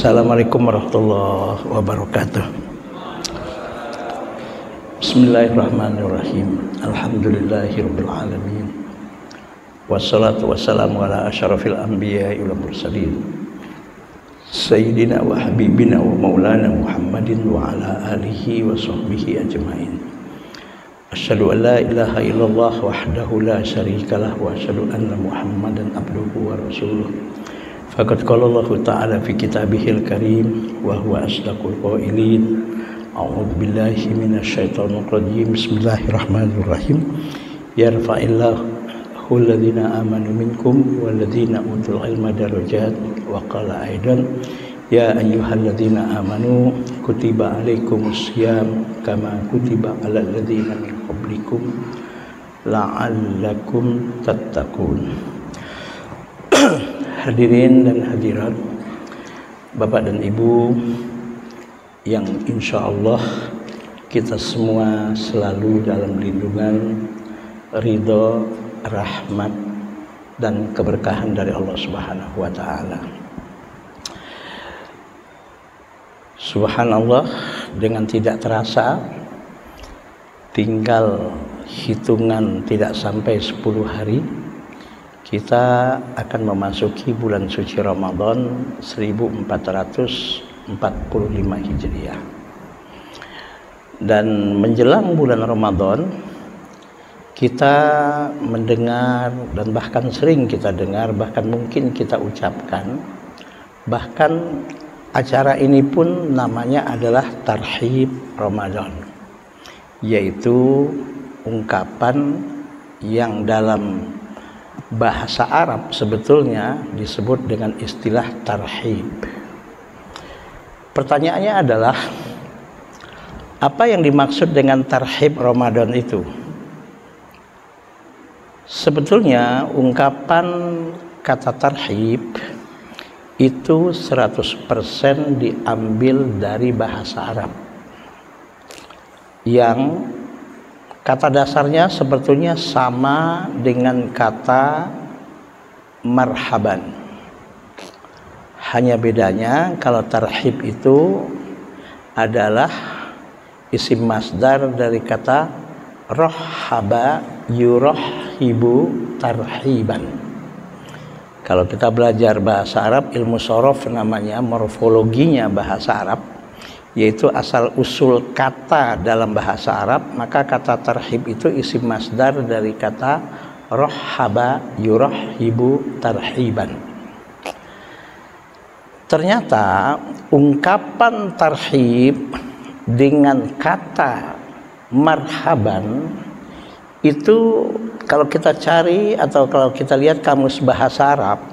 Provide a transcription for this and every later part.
Assalamualaikum warahmatullahi wabarakatuh. Bismillahirrahmanirrahim. Alhamdulillahirabbil alamin. Wassalatu wassalamu ala asyrafil anbiya'i wal mursalin. Sayyidina wa habibina wa maulana Muhammadin wa ala alihi wa sahbihi ajma'in. Asyhadu an la ilaha illallah wahdahu la syarikalah wa asyhadu anna Muhammadan abduhu wa rasuluh. Faqad qala Allah Ta'ala fi kitabihil karim wa huwa asdaqul qailin. A'udzu billahi minasyaitonir rajim. Bismillahirrahmanirrahim. Yarfa'illahu alladhina amanu minkum walladhina utul ilma darajat wa qala aidan ya ayyuhalladzina amanu kutiba alaikumus syiyam kama kutiba alal ladzina min qablikum la'allakum tattaqun. Hadirin dan hadirat, Bapak dan Ibu yang insya Allah kita semua selalu dalam lindungan, ridho, rahmat dan keberkahan dari Allah Subhanahu wa Ta'ala. Subhanallah, dengan tidak terasa tinggal hitungan tidak sampai 10 hari kita akan memasuki bulan suci Ramadan 1445 Hijriah. Dan menjelang bulan Ramadan kita mendengar dan bahkan sering kita dengar, bahkan mungkin kita ucapkan, bahkan acara ini pun namanya adalah Tarhib Ramadan, yaitu ungkapan yang dalam bahasa Arab sebetulnya disebut dengan istilah tarhib. Pertanyaannya adalah, apa yang dimaksud dengan tarhib Ramadan itu? Sebetulnya ungkapan kata tarhib itu 100% diambil dari bahasa Arab, yang kata dasarnya sebetulnya sama dengan kata marhaban. Hanya bedanya kalau tarhib itu adalah isim masdar dari kata rohaba yurohibu tarhiban. Kalau kita belajar bahasa Arab, ilmu shorof namanya, morfologinya bahasa Arab, yaitu asal usul kata dalam bahasa Arab, maka kata tarhib itu isim masdar dari kata rohaba yurohibu tarhiban. Ternyata ungkapan tarhib dengan kata marhaban itu kalau kita cari atau kalau kita lihat kamus bahasa Arab,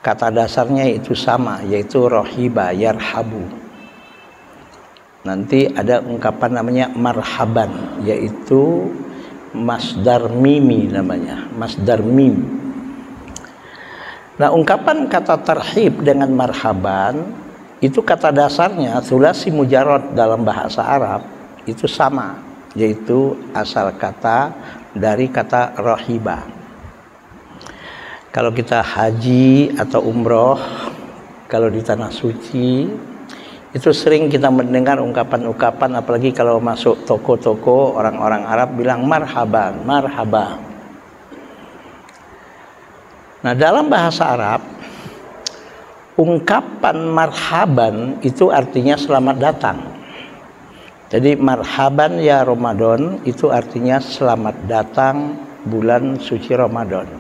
kata dasarnya itu sama, yaitu rohiba yarhabu. Nanti ada ungkapan namanya marhaban, yaitu masdar mimi namanya, masdar mim. Nah, ungkapan kata tarhib dengan marhaban itu kata dasarnya sulasi mujarrad dalam bahasa Arab itu sama, yaitu asal kata dari kata rohiba. Kalau kita haji atau umroh, kalau di tanah suci itu sering kita mendengar ungkapan-ungkapan, apalagi kalau masuk toko-toko orang-orang Arab bilang marhaban, marhaba. Nah, dalam bahasa Arab ungkapan marhaban itu artinya selamat datang. Jadi marhaban ya Ramadan itu artinya selamat datang bulan suci Ramadan.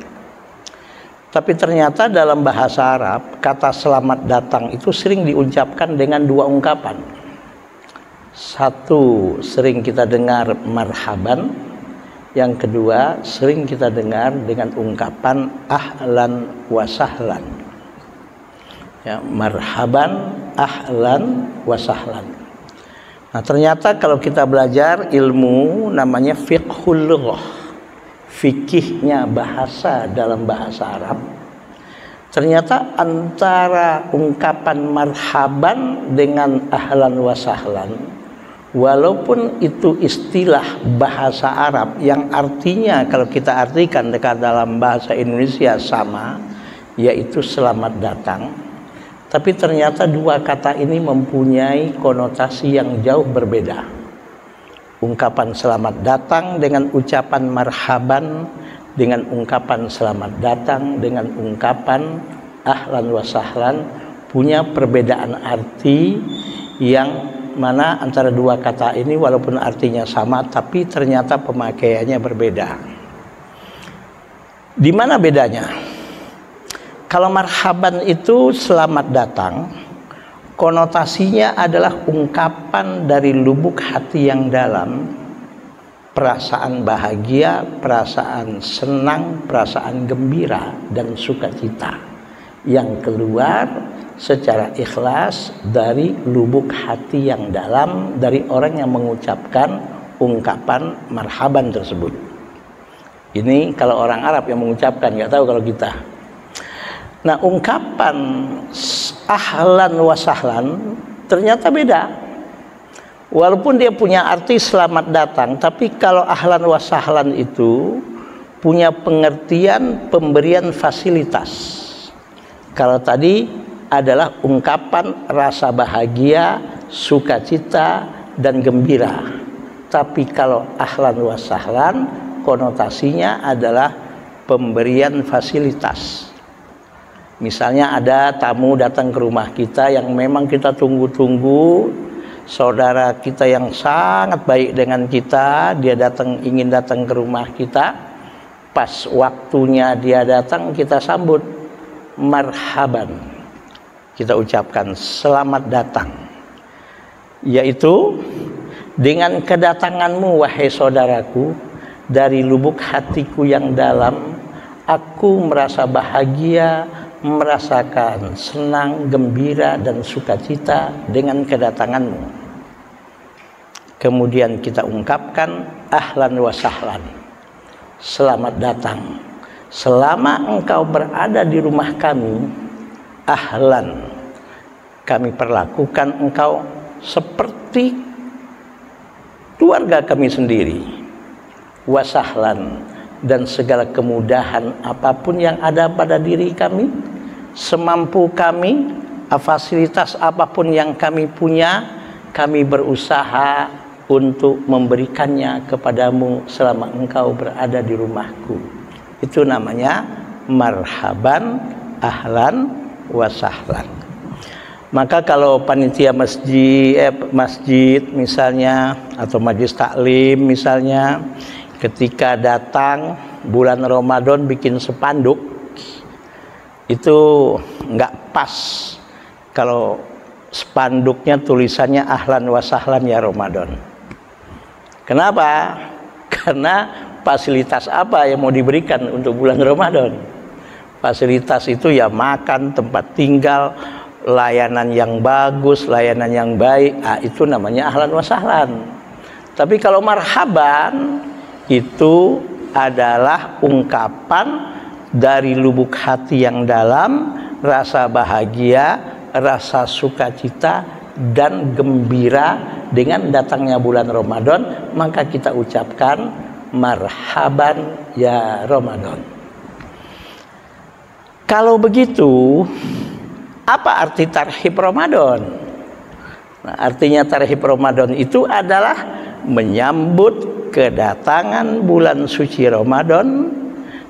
Tapi ternyata dalam bahasa Arab kata selamat datang itu sering diucapkan dengan dua ungkapan. Satu sering kita dengar marhaban, yang kedua sering kita dengar dengan ungkapan ahlan wa sahlan. Ya, marhaban, ahlan wa sahlan. Nah, ternyata kalau kita belajar ilmu namanya fiqhul lughah, fikihnya bahasa dalam bahasa Arab, ternyata antara ungkapan marhaban dengan ahlan wa sahlan, walaupun itu istilah bahasa Arab yang artinya kalau kita artikan dekat dalam bahasa Indonesia sama, yaitu selamat datang, Tapi ternyata dua kata ini mempunyai konotasi yang jauh berbeda. Ungkapan selamat datang dengan ucapan marhaban, dengan ungkapan selamat datang, dengan ungkapan ahlan wa sahlan, punya perbedaan arti yang mana antara dua kata ini walaupun artinya sama tapi ternyata pemakaiannya berbeda. Di mana bedanya? Kalau marhaban itu selamat datang, konotasinya adalah ungkapan dari lubuk hati yang dalam, perasaan bahagia, perasaan senang, perasaan gembira dan sukacita yang keluar secara ikhlas dari lubuk hati yang dalam dari orang yang mengucapkan ungkapan marhaban tersebut. Ini kalau orang Arab yang mengucapkan, nggak tahu kalau kita. Nah, ungkapan ahlan wa sahlan ternyata beda. Walaupun dia punya arti selamat datang, tapi kalau ahlan wa sahlan itu punya pengertian pemberian fasilitas. Kalau tadi adalah ungkapan rasa bahagia, sukacita, dan gembira. Tapi kalau ahlan wa sahlan, konotasinya adalah pemberian fasilitas. Misalnya ada tamu datang ke rumah kita yang memang kita tunggu-tunggu, saudara kita yang sangat baik dengan kita, dia ingin datang ke rumah kita. Pas waktunya dia datang, kita sambut marhaban. Kita ucapkan selamat datang. Yaitu dengan kedatanganmu wahai saudaraku, dari lubuk hatiku yang dalam, aku merasa bahagia, merasakan senang, gembira, dan sukacita dengan kedatanganmu. Kemudian kita ungkapkan ahlan wa sahlan, selamat datang. Selama engkau berada di rumah kami, ahlan, kami perlakukan engkau seperti keluarga kami sendiri. Wa sahlan, dan segala kemudahan apapun yang ada pada diri kami, semampu kami, fasilitas apapun yang kami punya, kami berusaha untuk memberikannya kepadamu selama engkau berada di rumahku. Itu namanya marhaban, ahlan wa sahlan. Maka kalau panitia masjid misalnya, atau majelis taklim misalnya, ketika datang bulan Ramadan bikin spanduk, itu nggak pas kalau spanduknya tulisannya ahlan wa sahlan ya Ramadan. Kenapa? Karena fasilitas apa yang mau diberikan untuk bulan Ramadan? Fasilitas itu ya makan, tempat tinggal, layanan yang bagus, layanan yang baik, itu namanya ahlan wa sahlan. Tapi kalau marhaban itu adalah ungkapan dari lubuk hati yang dalam, rasa bahagia, rasa sukacita, dan gembira dengan datangnya bulan Ramadan. Maka kita ucapkan marhaban ya Ramadan. Kalau begitu, apa arti tarhib Ramadan? Nah, artinya tarhib Ramadan itu adalah menyambut kedatangan bulan suci Ramadan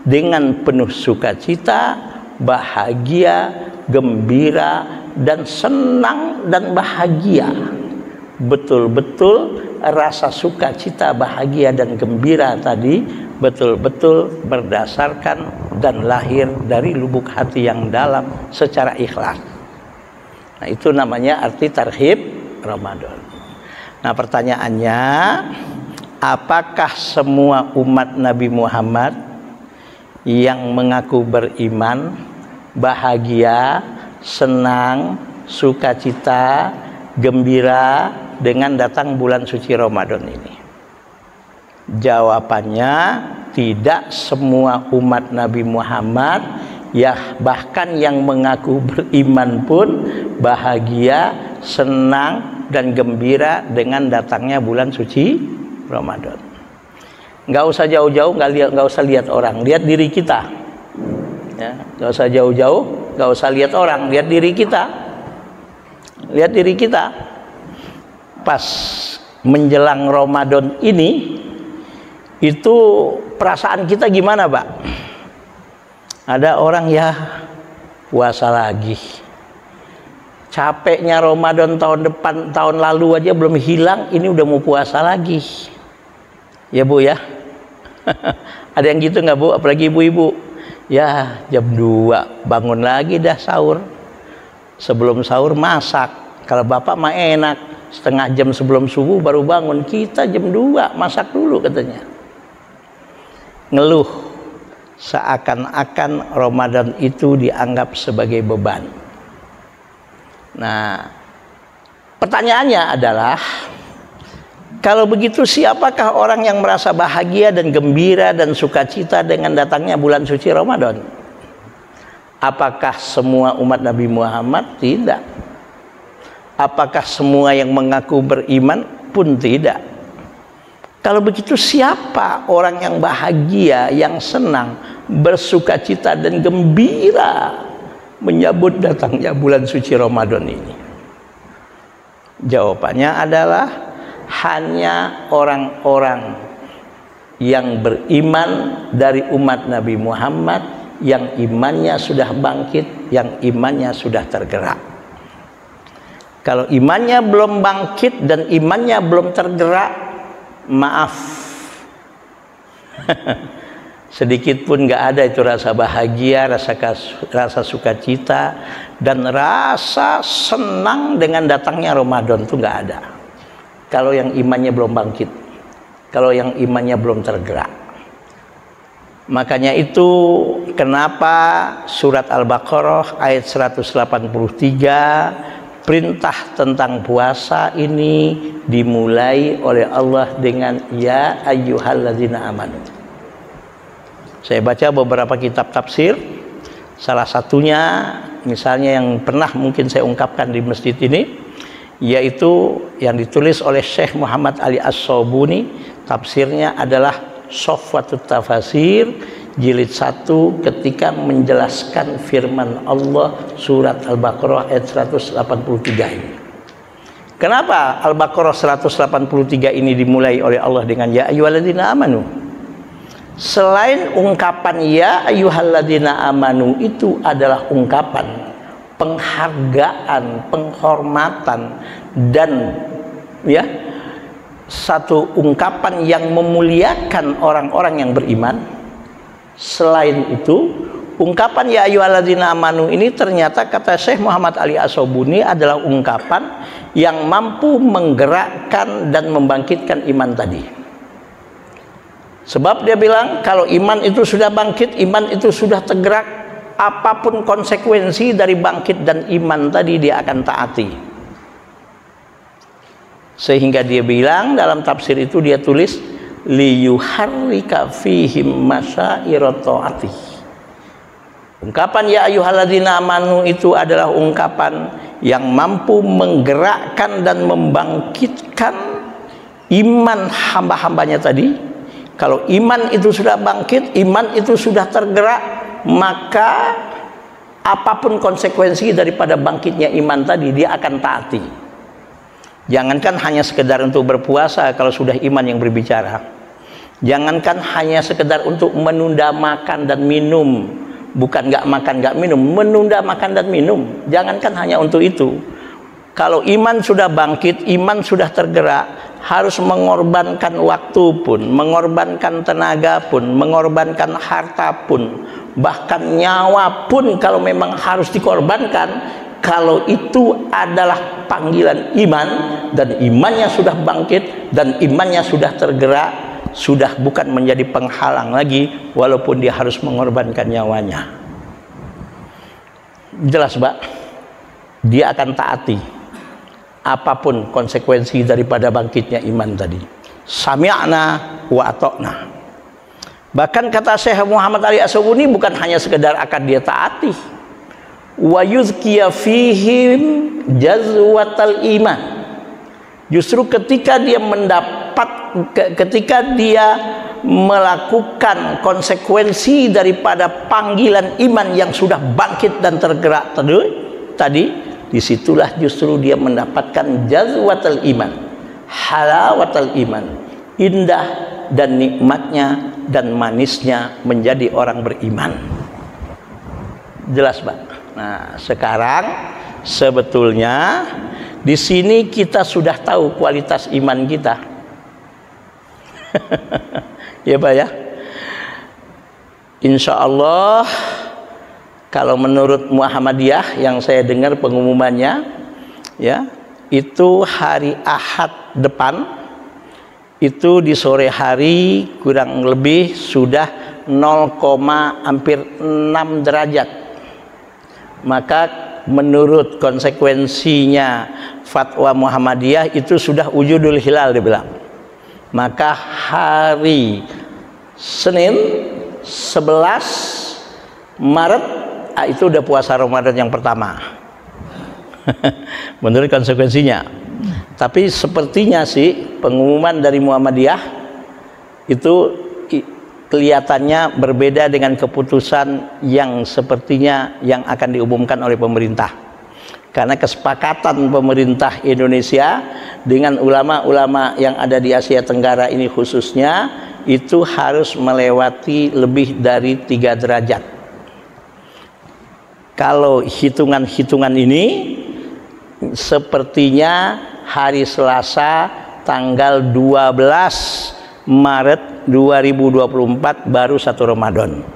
dengan penuh sukacita, bahagia, gembira, dan senang dan bahagia. Betul-betul rasa sukacita, bahagia, dan gembira tadi betul-betul berdasarkan dan lahir dari lubuk hati yang dalam secara ikhlas. Nah, itu namanya arti tarhib Ramadan. Nah, pertanyaannya, apakah semua umat Nabi Muhammad yang mengaku beriman bahagia, senang, sukacita, gembira dengan datang bulan suci Ramadan ini? Jawabannya, tidak semua umat Nabi Muhammad, ya bahkan yang mengaku beriman pun bahagia, senang, dan gembira dengan datangnya bulan suci Ramadan. Nggak usah jauh-jauh, nggak usah lihat orang, lihat diri kita. Ya, nggak usah jauh-jauh, nggak usah lihat orang, lihat diri kita. lihat diri kita. Pas menjelang Ramadan ini, itu perasaan kita gimana, Pak? Ada orang ya puasa lagi. Capeknya Ramadan tahun depan, tahun lalu aja belum hilang, ini udah mau puasa lagi. Ya Bu ya. Ada yang gitu nggak Bu? Apalagi ibu-ibu. Ya jam 2 bangun lagi dah sahur. Sebelum sahur masak. Kalau bapak mah enak, setengah jam sebelum subuh baru bangun. Kita jam 2 masak dulu katanya. Ngeluh seakan-akan Ramadan itu dianggap sebagai beban. Nah, pertanyaannya adalah, kalau begitu siapakah orang yang merasa bahagia dan gembira dan sukacita dengan datangnya bulan suci Ramadan? Apakah semua umat Nabi Muhammad? Tidak. Apakah semua yang mengaku beriman? Pun tidak. Kalau begitu siapa orang yang bahagia, yang senang, bersukacita dan gembira menyambut datangnya bulan suci Ramadan ini? Jawabannya adalah hanya orang-orang yang beriman dari umat Nabi Muhammad, yang imannya sudah bangkit, yang imannya sudah tergerak. Kalau imannya belum bangkit dan imannya belum tergerak, maaf, sedikit pun nggak ada itu rasa bahagia, rasa sukacita, dan rasa senang dengan datangnya Ramadan itu nggak ada. Kalau yang imannya belum bangkit, kalau yang imannya belum tergerak. Makanya itu kenapa surat Al-Baqarah ayat 183 perintah tentang puasa ini dimulai oleh Allah dengan ya ayyuhalladzina amanu. Saya baca beberapa kitab tafsir, salah satunya misalnya yang pernah mungkin saya ungkapkan di masjid ini, yaitu yang ditulis oleh Syekh Muhammad Ali As-Sobuni. Tafsirnya adalah Sofwatut Tafasir jilid 1 ketika menjelaskan firman Allah surat Al-Baqarah ayat 183 ini. Kenapa Al-Baqarah 183 ini dimulai oleh Allah dengan ya ayyuhalladzina amanu? Selain ungkapan ya ayyuhalladzina amanu itu adalah ungkapan penghargaan, penghormatan, dan ya satu ungkapan yang memuliakan orang-orang yang beriman. Selain itu, ungkapan ya ayyuhalladzina amanu ini ternyata kata Syekh Muhammad Ali As-Sobuni adalah ungkapan yang mampu menggerakkan dan membangkitkan iman tadi. Sebab dia bilang kalau iman itu sudah bangkit, iman itu sudah tergerak, apapun konsekuensi dari bangkit dan iman tadi dia akan taati. Sehingga dia bilang dalam tafsir itu dia tulis liyuharrika fihim masyairat taati. Ungkapan ya ayyuhalladzina amanu itu adalah ungkapan yang mampu menggerakkan dan membangkitkan iman hamba-hambanya tadi. Kalau iman itu sudah bangkit, iman itu sudah tergerak, maka apapun konsekuensi daripada bangkitnya iman tadi dia akan taati. Jangankan hanya sekedar untuk berpuasa kalau sudah iman yang berbicara. Jangankan hanya sekedar untuk menunda makan dan minum. Bukan nggak makan nggak minum, menunda makan dan minum. Jangankan hanya untuk itu. Kalau iman sudah bangkit, iman sudah tergerak, harus mengorbankan waktu pun, mengorbankan tenaga pun, mengorbankan harta pun, bahkan nyawa pun kalau memang harus dikorbankan. Kalau itu adalah panggilan iman dan imannya sudah bangkit dan imannya sudah tergerak, sudah bukan menjadi penghalang lagi walaupun dia harus mengorbankan nyawanya. Jelas Pak, dia akan taati apapun konsekuensi daripada bangkitnya iman tadi. Sami'na wa ata'na. Bahkan kata Syekh Muhammad Ali As-Sobuni bukan hanya sekedar akan dia taati, wa yuzkiya fihim jazwatal iman. Justru ketika dia ketika dia melakukan konsekuensi daripada panggilan iman yang sudah bangkit dan tergerak tadi, disitulah justru dia mendapatkan jazwatul iman, halawatul iman, indah dan nikmatnya dan manisnya menjadi orang beriman. Jelas, Pak? Nah, sekarang sebetulnya di sini kita sudah tahu kualitas iman kita. Ya, Pak ya. Insya Allah kalau menurut Muhammadiyah yang saya dengar pengumumannya, ya, itu hari Ahad depan, itu di sore hari kurang lebih sudah 0,6 derajat. Maka menurut konsekuensinya fatwa Muhammadiyah itu sudah wujudul hilal dibilang. Maka hari Senin 11 Maret itu udah puasa Ramadan yang pertama. Menurut konsekuensinya. Tapi sepertinya sih pengumuman dari Muhammadiyah itu kelihatannya berbeda dengan keputusan yang sepertinya yang akan diumumkan oleh pemerintah. Karena kesepakatan pemerintah Indonesia dengan ulama-ulama yang ada di Asia Tenggara ini khususnya itu harus melewati lebih dari 3 derajat. Kalau hitungan-hitungan ini sepertinya hari Selasa tanggal 12 Maret 2024 baru 1 Ramadan.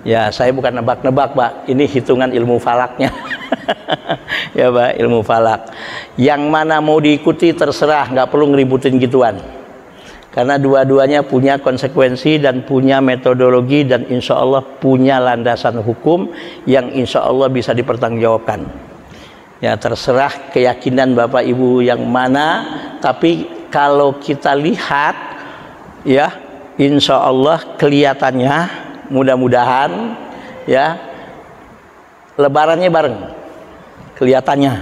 Ya, saya bukan nebak-nebak, Pak. Ini hitungan ilmu falaknya. Ya, Pak, ilmu falak. Yang mana mau diikuti terserah, nggak perlu ngeributin gituan. Karena dua-duanya punya konsekuensi dan punya metodologi dan insya Allah punya landasan hukum yang insya Allah bisa dipertanggungjawabkan. Ya, terserah keyakinan Bapak Ibu yang mana, tapi kalau kita lihat, ya, insya Allah kelihatannya mudah-mudahan ya lebarannya bareng, kelihatannya,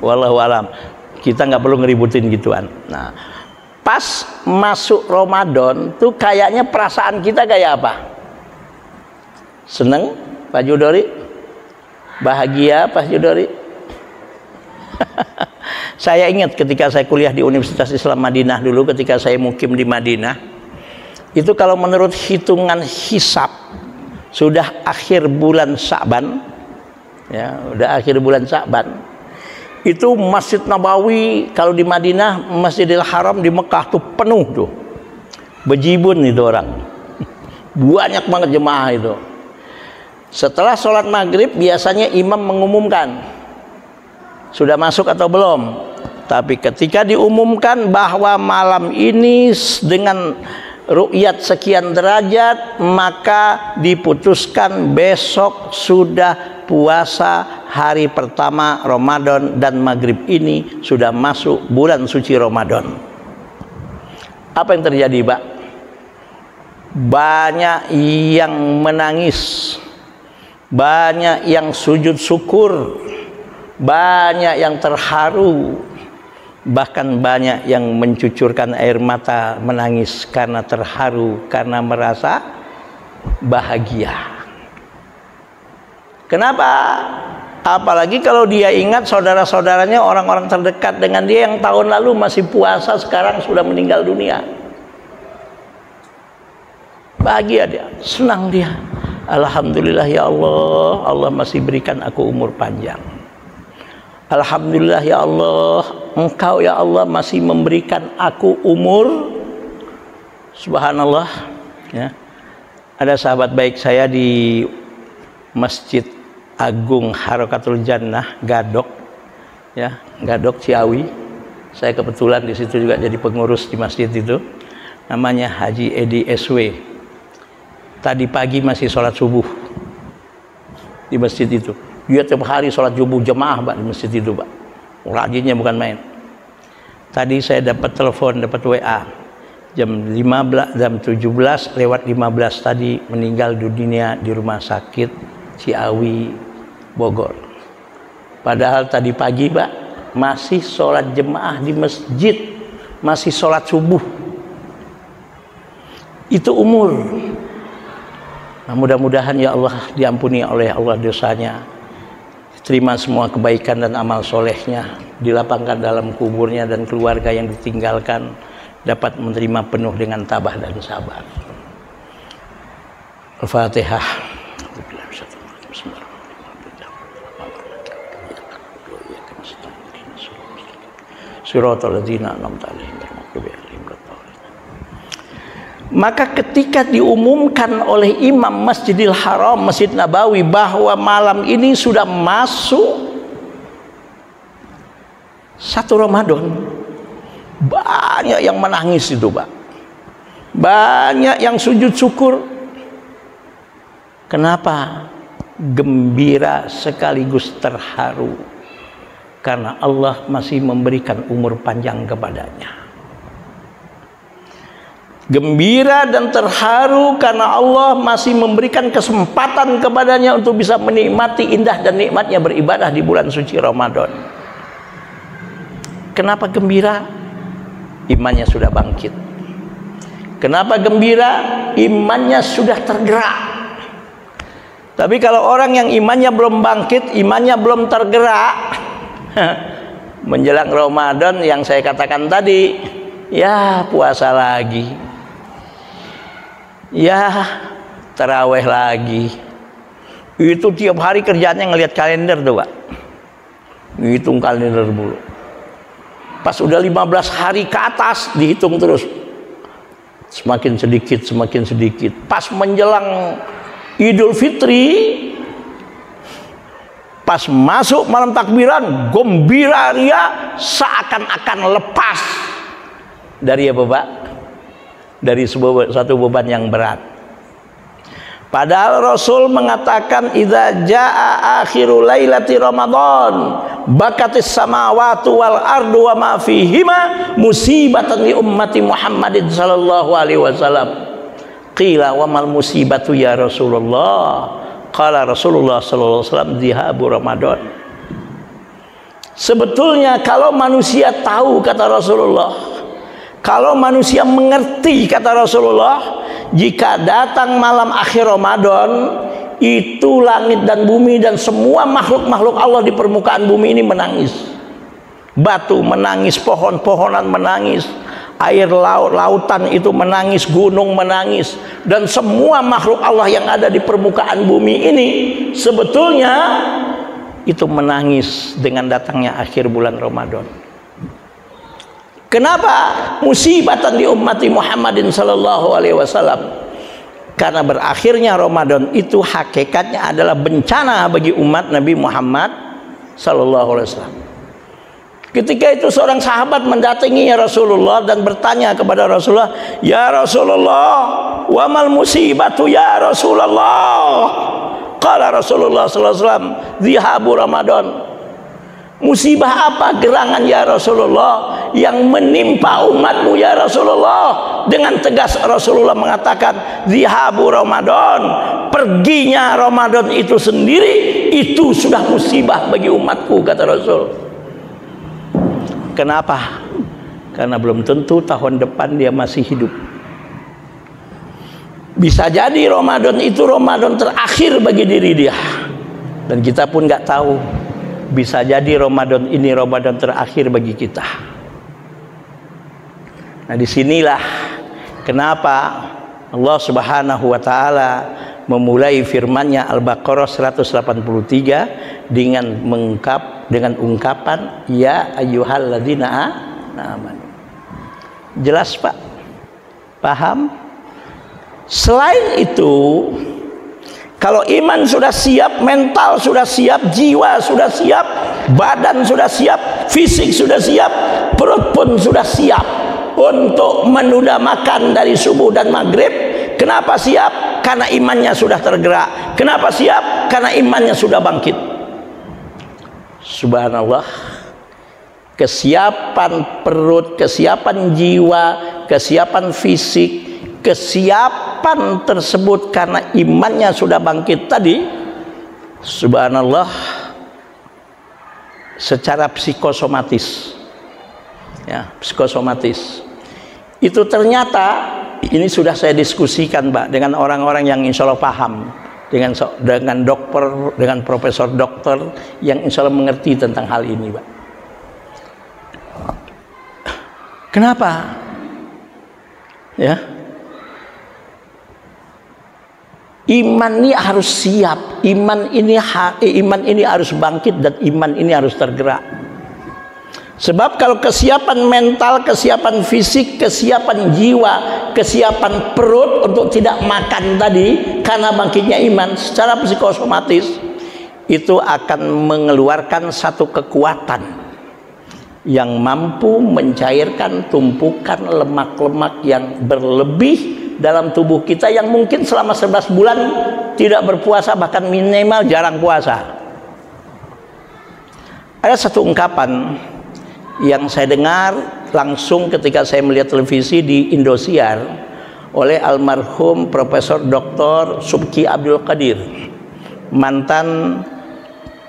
wallahu alam. Kita nggak perlu ngeributin gituan. Nah, pas masuk Ramadan tuh kayaknya perasaan kita kayak apa? Seneng, Pak Judori? Bahagia, Pak Judori? Saya ingat ketika saya kuliah di Universitas Islam Madinah dulu, ketika saya mukim di Madinah, itu kalau menurut hitungan hisab sudah akhir bulan Sya'ban, ya, udah akhir bulan Sya'ban. Itu Masjid Nabawi kalau di Madinah, Masjidil Haram di Mekah tuh penuh tuh, bejibun itu orang, banyak banget jemaah itu. Setelah sholat maghrib biasanya imam mengumumkan sudah masuk atau belum. Tapi ketika diumumkan bahwa malam ini dengan ru'yat sekian derajat, maka diputuskan besok sudah puasa hari pertama Ramadan dan maghrib ini sudah masuk bulan suci Ramadan. Apa yang terjadi, Pak? Banyak yang menangis, banyak yang sujud syukur, banyak yang terharu, bahkan banyak yang mencucurkan air mata menangis karena terharu, karena merasa bahagia. Kenapa? Apalagi kalau dia ingat saudara-saudaranya, orang-orang terdekat dengan dia yang tahun lalu masih puasa, sekarang sudah meninggal dunia. Bahagia dia, senang dia. Alhamdulillah ya Allah, Allah masih berikan aku umur panjang. Alhamdulillah ya Allah, Engkau ya Allah masih memberikan aku umur. Subhanallah, ya. Ada sahabat baik saya di Masjid Agung Harokatul Jannah Gadok, ya, Gadok Ciawi. Saya kebetulan di situ juga jadi pengurus di masjid itu. Namanya Haji Edi SW. Tadi pagi masih sholat subuh di masjid itu. Dia tiap hari sholat subuh jemaah, Pak, di masjid itu, Pak. Rajinnya bukan main. Tadi saya dapat telepon, dapat WA jam 17 lewat 15 tadi meninggal dunia di rumah sakit Ciawi Bogor. Padahal tadi pagi, Pak, masih sholat jemaah di masjid, masih sholat subuh. Itu umur. Nah, mudah-mudahan ya Allah diampuni oleh Allah dosanya. terima semua kebaikan dan amal solehnya, dilapangkan dalam kuburnya, dan keluarga yang ditinggalkan dapat menerima penuh dengan tabah dan sabar. Al-Fatihah. Maka ketika diumumkan oleh Imam Masjidil Haram, Masjid Nabawi, bahwa malam ini sudah masuk 1 Ramadan, banyak yang menangis itu, Pak. Banyak yang sujud syukur. Kenapa? Gembira sekaligus terharu, karena Allah masih memberikan umur panjang kepadanya. Gembira dan terharu karena Allah masih memberikan kesempatan kepadanya untuk bisa menikmati indah dan nikmatnya beribadah di bulan suci Ramadan. Kenapa gembira? Imannya sudah bangkit. Kenapa gembira? Imannya sudah tergerak. Tapi kalau orang yang imannya belum bangkit, imannya belum tergerak, menjelang Ramadan yang saya katakan tadi, ya puasa lagi, ya taraweh lagi. Itu tiap hari kerjanya ngelihat kalender tuh, Pak. Ngitung kalender dulu. Pas udah 15 hari ke atas dihitung terus. Semakin sedikit, semakin sedikit. Pas menjelang Idul Fitri, pas masuk malam takbiran, gembira ria, seakan-akan lepas dari apa, Pak? Dari satu beban yang berat. Padahal Rasul mengatakan, idza jaa akhiru lailati Ramadan bakatis samawati wal ardu wa ma fihima musibatan li ummati Muhammadin sallallahu alaihi wasallam. Qila wa mal musibatu ya Rasulullah? Qala Rasulullah sallallahu alaihi wasallam dhihabu Ramadan. Sebetulnya kalau manusia tahu, kata Rasulullah, kalau manusia mengerti, kata Rasulullah, jika datang malam akhir Ramadan, itu langit dan bumi dan semua makhluk-makhluk Allah di permukaan bumi ini menangis. Batu menangis, pohon-pohonan menangis, air lautan itu menangis, gunung menangis, dan semua makhluk Allah yang ada di permukaan bumi ini sebetulnya itu menangis dengan datangnya akhir bulan Ramadan. Kenapa? Musibatan di ummati Muhammadin sallallahu alaihi wasallam. Karena berakhirnya Ramadan itu hakikatnya adalah bencana bagi umat Nabi Muhammad sallallahu alaihi wasallam. Ketika itu seorang sahabat mendatangi Rasulullah dan bertanya kepada Rasulullah, "Ya Rasulullah, wa mal musibatu ya Rasulullah?" Qala Rasulullah sallallahu alaihi wasallam, "Dhihabu Ramadan." Musibah apa gerangan ya Rasulullah yang menimpa umatmu ya Rasulullah? Dengan tegas Rasulullah mengatakan, "Dhihabu Ramadan." Perginya Ramadan itu sendiri itu sudah musibah bagi umatku, kata Rasul. Kenapa? Karena belum tentu tahun depan dia masih hidup. Bisa jadi Ramadan itu Ramadan terakhir bagi diri dia, dan kita pun nggak tahu. Bisa jadi Ramadan ini Ramadan terakhir bagi kita. Nah, disinilah kenapa Allah Subhanahu wa Ta'ala memulai firman-Nya Al-Baqarah 183 dengan ungkapan ya ayyuhalladzina amanu. Jelas, Pak? Paham? Selain itu, kalau iman sudah siap, mental sudah siap, jiwa sudah siap, badan sudah siap, fisik sudah siap, perut pun sudah siap untuk menunda makan dari subuh dan maghrib. Kenapa siap? Karena imannya sudah tergerak. Kenapa siap? Karena imannya sudah bangkit. Subhanallah. Kesiapan perut, kesiapan jiwa, kesiapan fisik, kesiapan tersebut karena imannya sudah bangkit tadi, subhanallah, secara psikosomatis, ya, psikosomatis itu ternyata, ini sudah saya diskusikan, Pak, dengan orang-orang yang insya Allah paham dengan dokter, dengan profesor dokter yang insya Allah mengerti tentang hal ini, Pak. Kenapa? Ya, iman ini harus siap, iman ini harus bangkit, dan iman ini harus tergerak. Sebab kalau kesiapan mental, kesiapan fisik, kesiapan jiwa, kesiapan perut untuk tidak makan tadi karena bangkitnya iman, secara psikosomatis itu akan mengeluarkan satu kekuatan yang mampu mencairkan tumpukan lemak-lemak yang berlebih dalam tubuh kita yang mungkin selama 11 bulan tidak berpuasa, bahkan minimal jarang puasa. Ada satu ungkapan yang saya dengar langsung ketika saya melihat televisi di Indosiar oleh almarhum Profesor Dr. Subki Abdul Qadir, mantan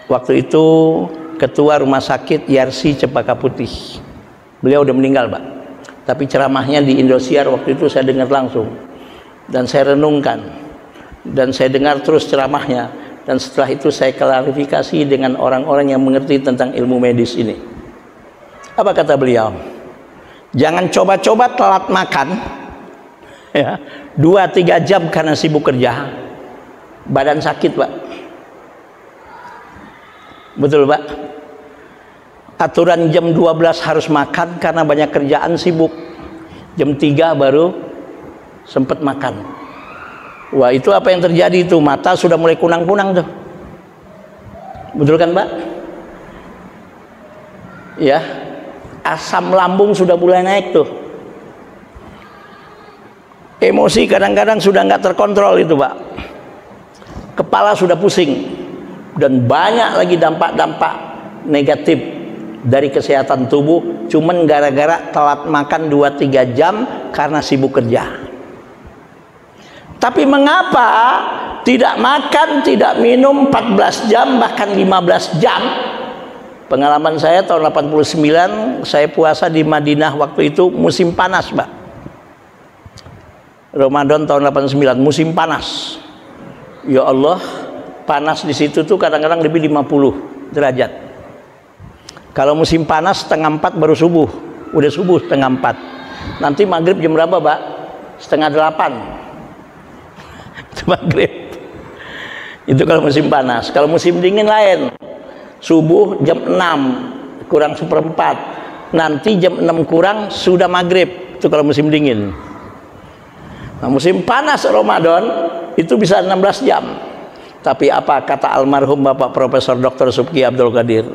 waktu itu Ketua Rumah Sakit Yarsi Cempaka Putih. Beliau udah meninggal, Pak. Tapi ceramahnya di Indosiar waktu itu saya dengar langsung, dan saya renungkan, dan saya dengar terus ceramahnya, dan setelah itu saya klarifikasi dengan orang-orang yang mengerti tentang ilmu medis ini. Apa kata beliau? Jangan coba-coba telat makan ya, 2-3 jam karena sibuk kerja, badan sakit, Pak. Betul, Pak. Aturan jam 12 harus makan karena banyak kerjaan, sibuk. Jam 3 baru sempat makan. Wah, itu apa yang terjadi itu? Mata sudah mulai kunang-kunang tuh. Betul kan, Pak? Ya, asam lambung sudah mulai naik tuh. Emosi kadang-kadang sudah nggak terkontrol itu, Pak. Kepala sudah pusing, dan banyak lagi dampak-dampak negatif dari kesehatan tubuh cuman gara-gara telat makan 2-3 jam karena sibuk kerja. Tapi mengapa tidak makan, tidak minum 14 jam bahkan 15 jam? Pengalaman saya tahun 89, saya puasa di Madinah waktu itu musim panas, Pak. Ramadan tahun 89, musim panas. Ya Allah, panas di situ tuh kadang-kadang lebih 50 derajat. Kalau musim panas 3:30 baru subuh, udah subuh 3:30. Nanti maghrib jam berapa, Pak? 7:30. Itu maghrib. Itu kalau musim panas. Kalau musim dingin lain. Subuh jam 6 kurang 1/4. Nanti jam 6 kurang sudah maghrib. Itu kalau musim dingin. Nah, musim panas Ramadan itu bisa 16 jam. Tapi apa kata almarhum Bapak Profesor Dr. Subki Abdul Qadir?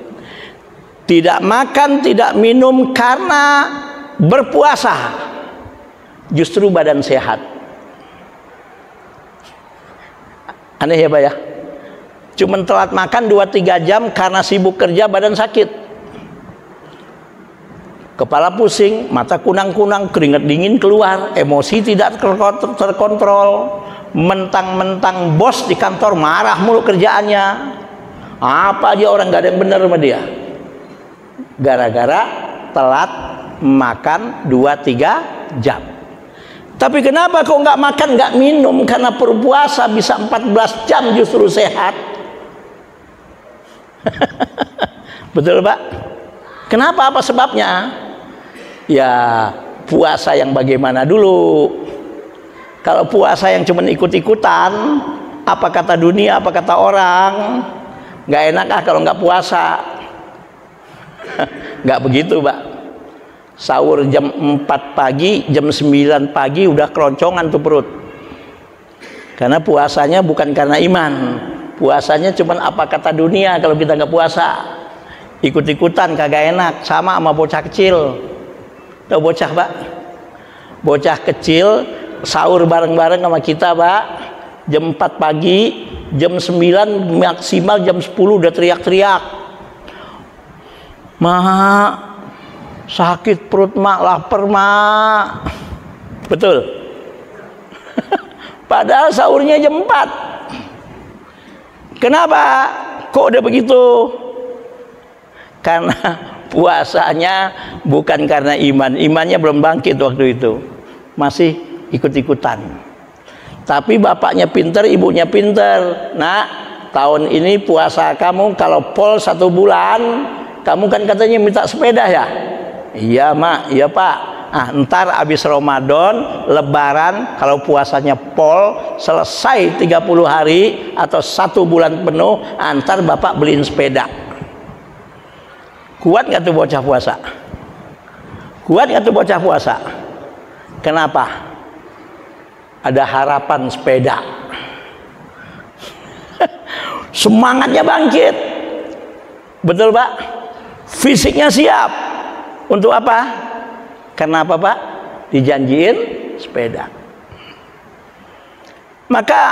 Tidak makan, tidak minum karena berpuasa, justru badan sehat. Aneh ya, Pak ya? Cuman telat makan 2-3 jam karena sibuk kerja, badan sakit. Kepala pusing, mata kunang-kunang, keringat dingin keluar, emosi tidak terkontrol, mentang-mentang bos di kantor marah mulu kerjaannya. Apa aja orang gak ada yang benar sama dia. Gara-gara telat makan 2-3 jam. Tapi kenapa kok nggak makan, nggak minum? Karena berpuasa bisa 14 jam justru sehat. Betul, Pak? Kenapa? Apa sebabnya? Ya, puasa yang bagaimana dulu? Kalau puasa yang cuma ikut-ikutan, apa kata dunia, apa kata orang, nggak enak kalau nggak puasa. Nggak begitu, Pak. Sahur jam 4 pagi, jam 9 pagi udah keroncongan tuh perut. Karena puasanya bukan karena iman. Puasanya cuman apa kata dunia kalau kita nggak puasa. Ikut-ikutan kagak enak, sama bocah kecil. Tahu bocah, Pak? Bocah kecil sahur bareng-bareng sama kita, Pak. Jam 4 pagi, jam 9 maksimal jam 10 udah teriak-teriak. Mak, sakit perut, Mak, lapar, Mak. Betul. Padahal sahurnya jam 4. Kenapa kok udah begitu? Karena puasanya bukan karena iman. Imannya belum bangkit waktu itu, masih ikut-ikutan. Tapi bapaknya pinter, ibunya pinter. Nah, tahun ini puasa kamu kalau pol 1 bulan, kamu kan katanya minta sepeda ya? Iya mak, iya pak. Ah, ntar abis Ramadan, Lebaran, kalau puasanya pol selesai 30 hari atau 1 bulan penuh, ntar bapak beliin sepeda. Kuat nggak tuh bocah puasa? Kuat nggak tuh bocah puasa? Kenapa? Ada harapan sepeda. Semangatnya bangkit. Betul pak? Fisiknya siap. Untuk apa? Kenapa pak? Dijanjiin sepeda. Maka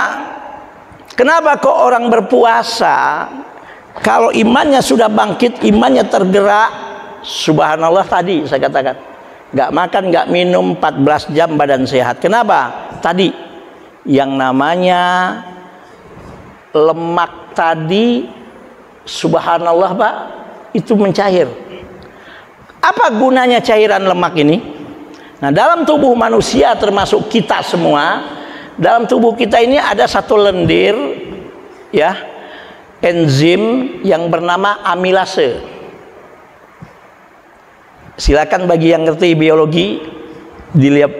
kenapa kok orang berpuasa kalau imannya sudah bangkit, imannya tergerak, subhanallah tadi saya katakan, nggak makan, nggak minum 14 jam badan sehat. Kenapa? Tadi yang namanya lemak tadi, subhanallah pak, itu mencair. Apa gunanya cairan lemak ini? Nah, dalam tubuh manusia termasuk kita semua, dalam tubuh kita ini ada satu lendir ya, enzim yang bernama amilase. Silakan bagi yang ngerti biologi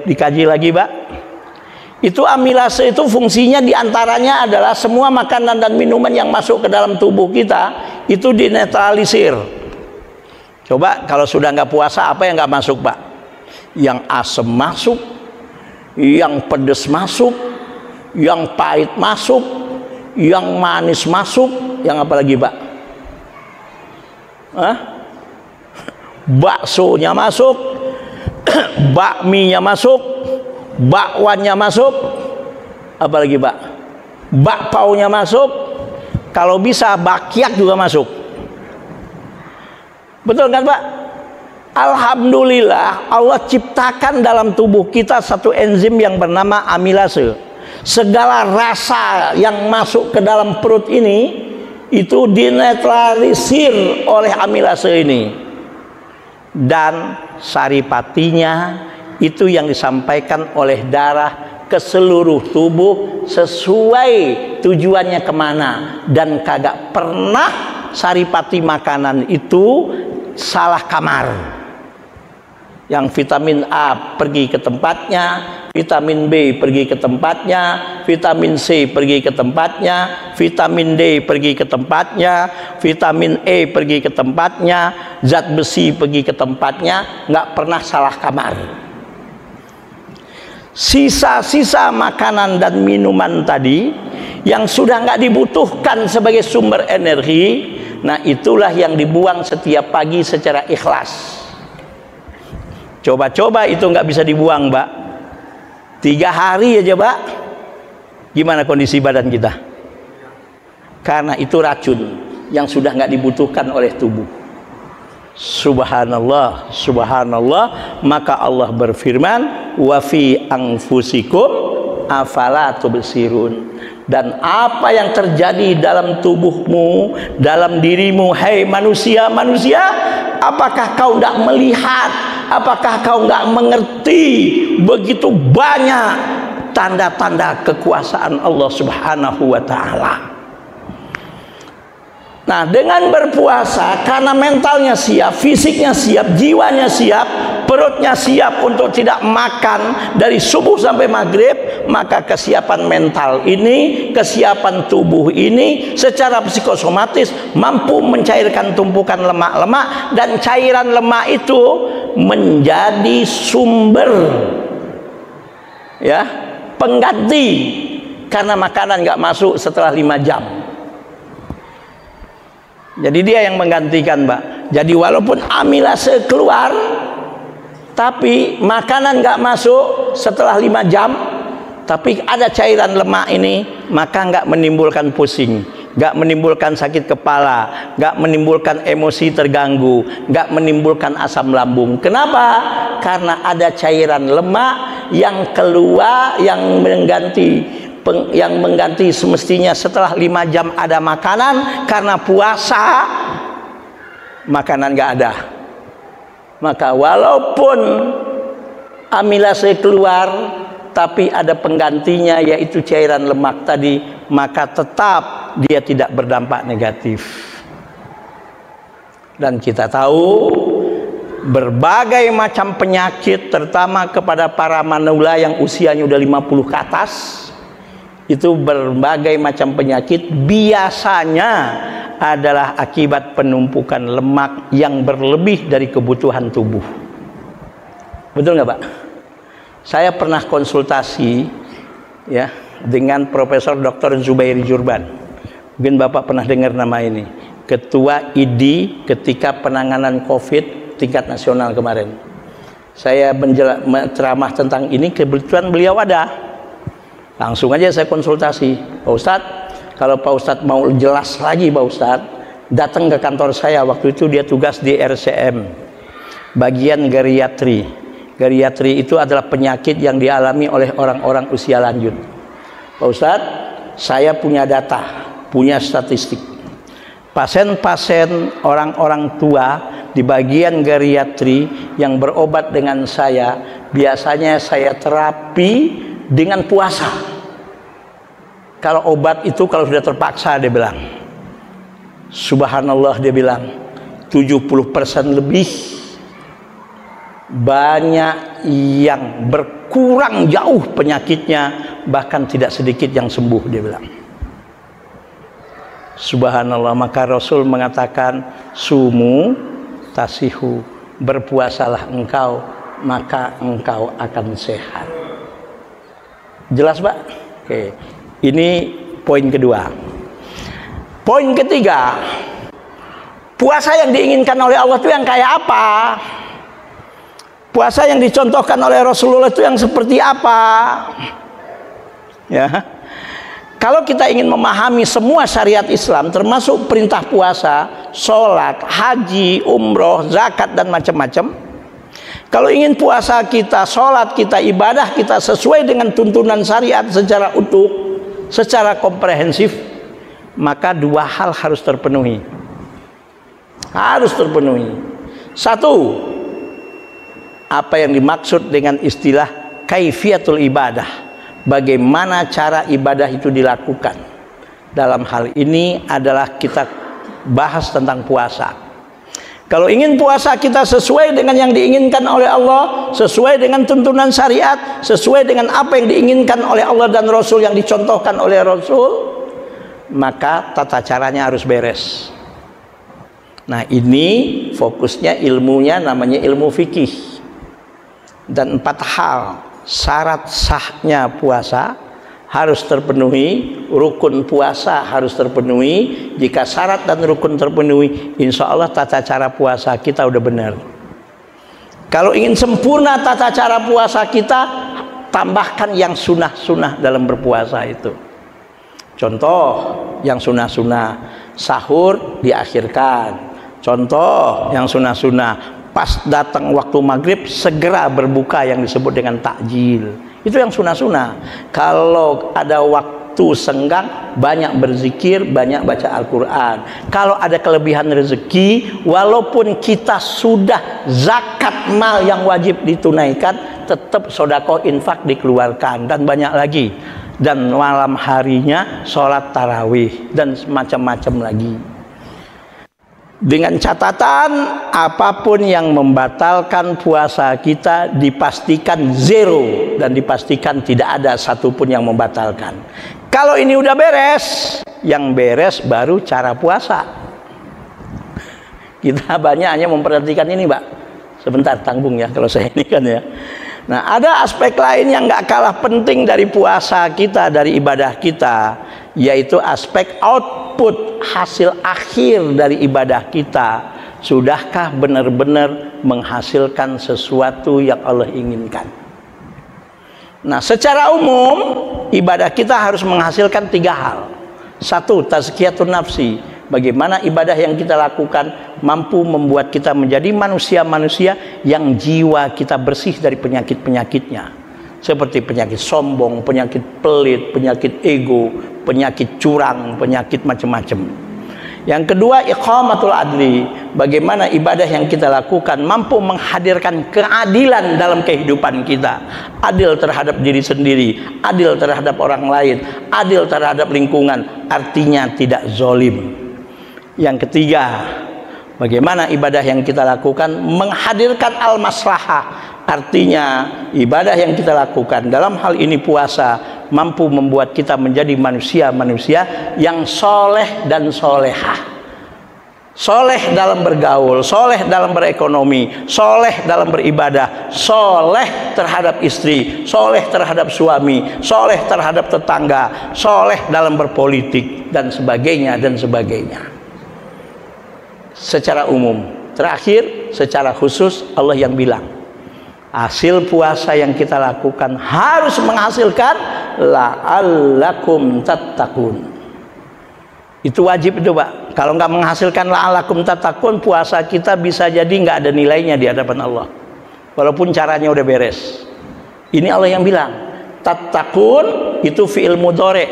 dikaji lagi pak. Itu amilase itu fungsinya diantaranya adalah semua makanan dan minuman yang masuk ke dalam tubuh kita itu dinetralisir. Coba kalau sudah nggak puasa, apa yang nggak masuk pak? Yang asam masuk, yang pedas masuk, yang pahit masuk, yang manis masuk, yang apa lagi pak? Hah? Baksonya masuk, bakminya masuk, bakwannya masuk, apa lagi pak? Bakpaunya masuk, kalau bisa bakyak juga masuk. Betul kan pak? Alhamdulillah Allah ciptakan dalam tubuh kita satu enzim yang bernama amilase. Segala rasa yang masuk ke dalam perut ini itu dinetralisir oleh amilase ini. Dan saripatinya itu yang disampaikan oleh darah ke seluruh tubuh sesuai tujuannya kemana. Dan kagak pernah saripati makanan itu salah kamar. Yang vitamin A pergi ke tempatnya, vitamin B pergi ke tempatnya, vitamin C pergi ke tempatnya, vitamin D pergi ke tempatnya, vitamin E pergi ke tempatnya, zat besi pergi ke tempatnya, nggak pernah salah kamar. Sisa-sisa makanan dan minuman tadi yang sudah nggak dibutuhkan sebagai sumber energi, nah itulah yang dibuang setiap pagi secara ikhlas. Coba-coba itu nggak bisa dibuang mbak, 3 hari aja mbak, gimana kondisi badan kita? Karena itu racun yang sudah nggak dibutuhkan oleh tubuh. Subhanallah, subhanallah. Maka Allah berfirman, wa fi anfusikum afala tubsirun. Dan apa yang terjadi dalam tubuhmu, dalam dirimu, hai manusia, apakah kau tidak melihat, apakah kau nggak mengerti begitu banyak tanda-tanda kekuasaan Allah Subhanahu wa ta'ala? Nah, dengan berpuasa, karena mentalnya siap, fisiknya siap, jiwanya siap, perutnya siap untuk tidak makan dari subuh sampai maghrib, maka kesiapan mental ini, kesiapan tubuh ini secara psikosomatis mampu mencairkan tumpukan lemak-lemak, dan cairan lemak itu menjadi sumber ya pengganti karena makanan nggak masuk setelah 5 jam. Jadi dia yang menggantikan mbak. Jadi walaupun amilase keluar, tapi makanan nggak masuk setelah 5 jam, tapi ada cairan lemak ini, maka nggak menimbulkan pusing, nggak menimbulkan sakit kepala, nggak menimbulkan emosi terganggu, nggak menimbulkan asam lambung. Kenapa? Karena ada cairan lemak yang keluar, yang mengganti semestinya setelah 5 jam ada makanan. Karena puasa makanan nggak ada, maka walaupun amilase keluar, tapi ada penggantinya yaitu cairan lemak tadi, maka tetap dia tidak berdampak negatif. Dan kita tahu berbagai macam penyakit, terutama kepada para manula yang usianya udah 50 ke atas, itu berbagai macam penyakit biasanya adalah akibat penumpukan lemak yang berlebih dari kebutuhan tubuh. Betul nggak Pak? Saya pernah konsultasi ya dengan Profesor Dr. Zubairi Jurban. Mungkin Bapak pernah dengar nama ini. Ketua ID ketika penanganan COVID tingkat nasional kemarin. Saya ceramah tentang ini, kebetulan beliau ada. Langsung aja saya konsultasi. Pak Ustadz, kalau Pak Ustadz mau jelas lagi Pak Ustadz, datang ke kantor saya. Waktu itu dia tugas di RCM, bagian geriatri. Geriatri itu adalah penyakit yang dialami oleh orang-orang usia lanjut. Pak Ustadz, saya punya data, punya statistik. Pasien-pasien orang-orang tua di bagian geriatri yang berobat dengan saya, biasanya saya terapi dengan puasa. Kalau obat itu kalau sudah terpaksa, dia bilang, subhanallah, dia bilang 70% lebih banyak yang berkurang jauh penyakitnya, bahkan tidak sedikit yang sembuh, dia bilang. Subhanallah. Maka Rasul mengatakan, sumu tasihu, berpuasalah engkau maka engkau akan sehat. Jelas Pak? Oke. Ini poin kedua. Poin ketiga, puasa yang diinginkan oleh Allah itu yang kayak apa? Puasa yang dicontohkan oleh Rasulullah itu yang seperti apa? Ya. Kalau kita ingin memahami semua syariat Islam, termasuk perintah puasa, sholat, haji, umroh, zakat, dan macam-macam. Kalau ingin puasa kita, sholat kita, ibadah kita sesuai dengan tuntunan syariat secara utuh, secara komprehensif, maka dua hal harus terpenuhi. Harus terpenuhi. Satu, apa yang dimaksud dengan istilah kaifiatul ibadah, bagaimana cara ibadah itu dilakukan. Dalam hal ini adalah kita bahas tentang puasa. Kalau ingin puasa kita sesuai dengan yang diinginkan oleh Allah, sesuai dengan tuntunan syariat, sesuai dengan apa yang diinginkan oleh Allah dan Rasul, yang dicontohkan oleh Rasul, maka tata caranya harus beres. Nah, ini fokusnya ilmunya namanya ilmu fikih. Dan 4 hal syarat sahnya puasa harus terpenuhi, rukun puasa harus terpenuhi. Jika syarat dan rukun terpenuhi, insya Allah tata cara puasa kita udah benar. Kalau ingin sempurna tata cara puasa kita, tambahkan yang sunnah-sunnah dalam berpuasa itu. Contoh yang sunnah-sunnah, sahur diakhirkan. Contoh yang sunnah-sunnah, pas datang waktu maghrib segera berbuka, yang disebut dengan takjil. Itu yang sunnah-sunnah. Kalau ada waktu senggang, banyak berzikir, banyak baca Al-Quran. Kalau ada kelebihan rezeki, walaupun kita sudah zakat mal yang wajib ditunaikan, tetap sedekah infak dikeluarkan, dan banyak lagi. Dan malam harinya sholat tarawih dan macam-macam lagi. Dengan catatan, apapun yang membatalkan puasa kita dipastikan zero, dan dipastikan tidak ada satupun yang membatalkan. Kalau ini udah beres, yang beres baru cara puasa. Kita banyak hanya memperhatikan ini, Pak. Sebentar, tanggung ya kalau saya ini kan ya. Nah, ada aspek lain yang gak kalah penting dari puasa kita, dari ibadah kita, yaitu aspek output, hasil akhir dari ibadah kita. Sudahkah benar-benar menghasilkan sesuatu yang Allah inginkan? Nah, secara umum ibadah kita harus menghasilkan 3 hal. 1, tazkiyatun nafsi. Bagaimana ibadah yang kita lakukan mampu membuat kita menjadi manusia-manusia yang jiwa kita bersih dari penyakit-penyakitnya, seperti penyakit sombong, penyakit pelit, penyakit ego, penyakit curang, penyakit macam-macam. Yang kedua, iqamatul adli. Bagaimana ibadah yang kita lakukan mampu menghadirkan keadilan dalam kehidupan kita. Adil terhadap diri sendiri, adil terhadap orang lain, adil terhadap lingkungan. Artinya tidak zolim. Yang ketiga, bagaimana ibadah yang kita lakukan menghadirkan al-maslahah. Artinya ibadah yang kita lakukan dalam hal ini puasa mampu membuat kita menjadi manusia-manusia yang soleh dan solehah. Soleh dalam bergaul, soleh dalam berekonomi, soleh dalam beribadah, soleh terhadap istri, soleh terhadap suami, soleh terhadap tetangga, soleh dalam berpolitik, dan sebagainya dan sebagainya. Secara umum. Terakhir, secara khusus Allah yang bilang, hasil puasa yang kita lakukan harus menghasilkan la'allakum tattaqun. Itu wajib itu, Pak. Kalau nggak menghasilkan la'allakum tattaqun, puasa kita bisa jadi nggak ada nilainya di hadapan Allah. Walaupun caranya udah beres. Ini Allah yang bilang. Tattaqun itu fi'il mudhari.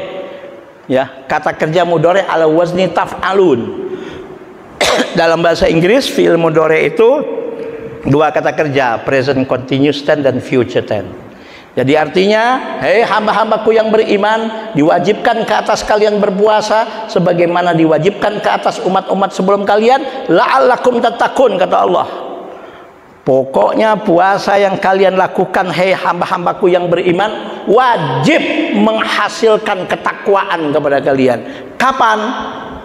Ya, kata kerja mudhari ala wazni taf'alun. Dalam bahasa Inggris fi'il mudhari itu dua kata kerja, present continuous tense dan future tense. Jadi artinya, hei hamba-hambaku yang beriman, diwajibkan ke atas kalian berpuasa sebagaimana diwajibkan ke atas umat-umat sebelum kalian, la'allakum tattaqun, kata Allah. Pokoknya puasa yang kalian lakukan, hei hamba-hambaku yang beriman, wajib menghasilkan ketakwaan kepada kalian. Kapan?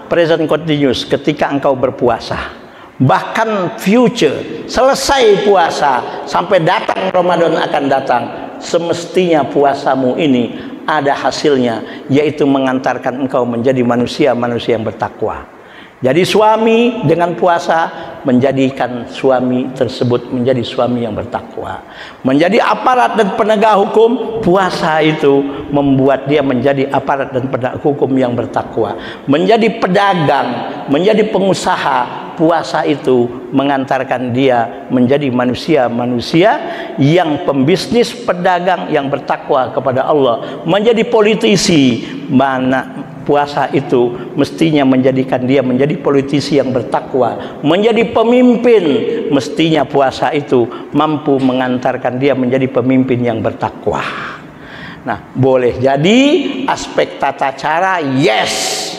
Present continuous, ketika engkau berpuasa. Bahkan future, selesai puasa sampai datang Ramadan akan datang, semestinya puasamu ini ada hasilnya, yaitu mengantarkan engkau menjadi manusia-manusia yang bertakwa. Jadi suami dengan puasa menjadikan suami tersebut menjadi suami yang bertakwa. Menjadi aparat dan penegak hukum, puasa itu membuat dia menjadi aparat dan penegak hukum yang bertakwa. Menjadi pedagang, menjadi pengusaha, puasa itu mengantarkan dia menjadi manusia-manusia yang pembisnis, pedagang yang bertakwa kepada Allah. Menjadi politisi, mana puasa itu mestinya menjadikan dia menjadi politisi yang bertakwa. Menjadi pemimpin, mestinya puasa itu mampu mengantarkan dia menjadi pemimpin yang bertakwa. Nah, boleh jadi aspek tata cara yes,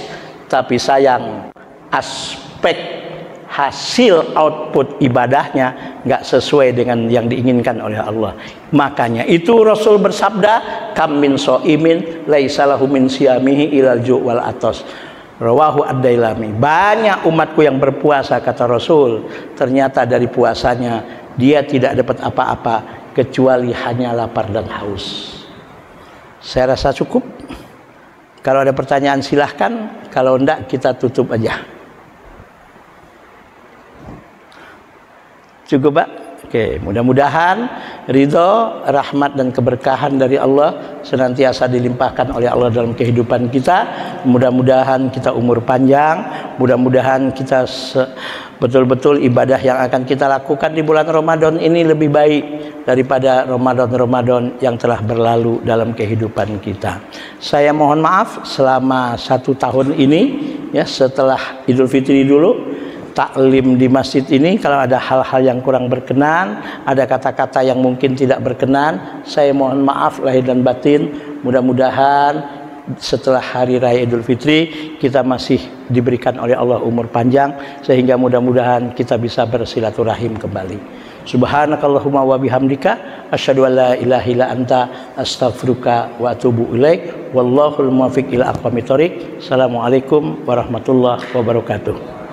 tapi sayang aspek hasil output ibadahnya nggak sesuai dengan yang diinginkan oleh Allah. Makanya itu Rasul bersabda, kam min shaimin laisa lahu min siyamihi ilal ju' wal atas. Rawahu ad-Dailami. Banyak umatku yang berpuasa, kata Rasul, ternyata dari puasanya dia tidak dapat apa-apa kecuali hanya lapar dan haus. Saya rasa cukup. Kalau ada pertanyaan silahkan, kalau enggak kita tutup aja. Cukup, Pak? Oke, mudah-mudahan ridho, rahmat dan keberkahan dari Allah senantiasa dilimpahkan oleh Allah dalam kehidupan kita. Mudah-mudahan kita umur panjang, mudah-mudahan kita betul-betul ibadah yang akan kita lakukan di bulan Ramadan ini lebih baik daripada Ramadan-Ramadan yang telah berlalu dalam kehidupan kita. Saya mohon maaf selama 1 tahun ini, ya, setelah Idul Fitri dulu, taklim di masjid ini kalau ada hal-hal yang kurang berkenan, ada kata-kata yang mungkin tidak berkenan, saya mohon maaf lahir dan batin. Mudah-mudahan setelah hari raya Idul Fitri kita masih diberikan oleh Allah umur panjang, sehingga mudah-mudahan kita bisa bersilaturahim kembali. Subhanakallahumma wa bihamdika asyhadu an la ilaha illa anta astaghfiruka wa atubu ilaik. Wallahul muwaffiq ila aqwamit thoriq. Assalamualaikum warahmatullahi wabarakatuh.